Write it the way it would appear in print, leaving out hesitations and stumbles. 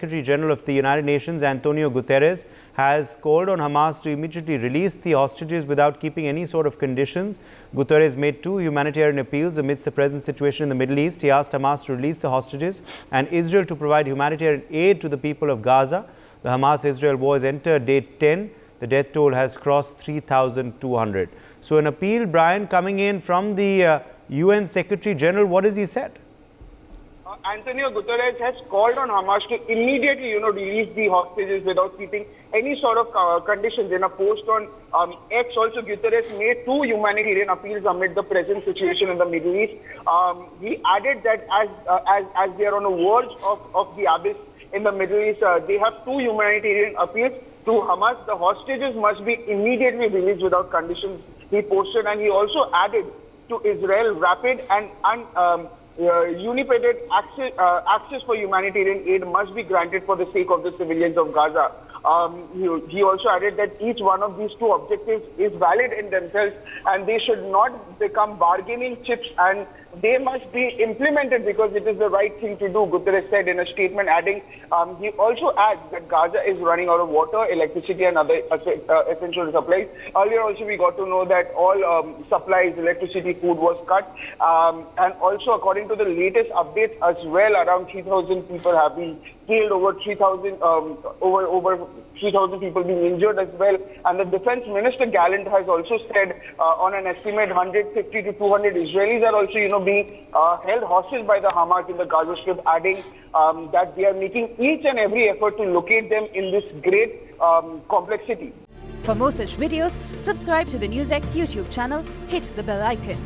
Secretary General of the United Nations, Antonio Guterres, has called on Hamas to immediately release the hostages without keeping any sort of conditions. Guterres made 2 humanitarian appeals amidst the present situation in the Middle East. He asked Hamas to release the hostages and Israel to provide humanitarian aid to the people of Gaza. The Hamas-Israel war has entered day 10. The death toll has crossed 3,200. So an appeal, Brian, coming in from the UN Secretary General. What has he said? Antonio Guterres has called on Hamas to immediately, release the hostages without keeping any sort of conditions. In a post on X, also Guterres made 2 humanitarian appeals amid the present situation in the Middle East. He added that as they are on the verge of the abyss in the Middle East, they have 2 humanitarian appeals to Hamas. The hostages must be immediately released without conditions, he posted, and he also added to Israel rapid and unimpeded access for humanitarian aid must be granted for the sake of the civilians of Gaza. He also added that each one of these 2 objectives is valid in themselves and they should not become bargaining chips, and they must be implemented because it is the right thing to do, Guterres said in a statement, adding he also adds that Gaza is running out of water, electricity and other essential supplies. Earlier also we got to know that all supplies, electricity, food was cut, and also according to the latest updates as well, around 3,000 people have been killed, over 3,000 people being injured as well. And the Defense Minister Gallant has also said on an estimate 150 to 200 Israelis are also being held hostage by the Hamas in the Gaza Strip, adding that they are making each and every effort to locate them in this great complexity. For more such videos, subscribe to the NewsX YouTube channel, hit the bell icon.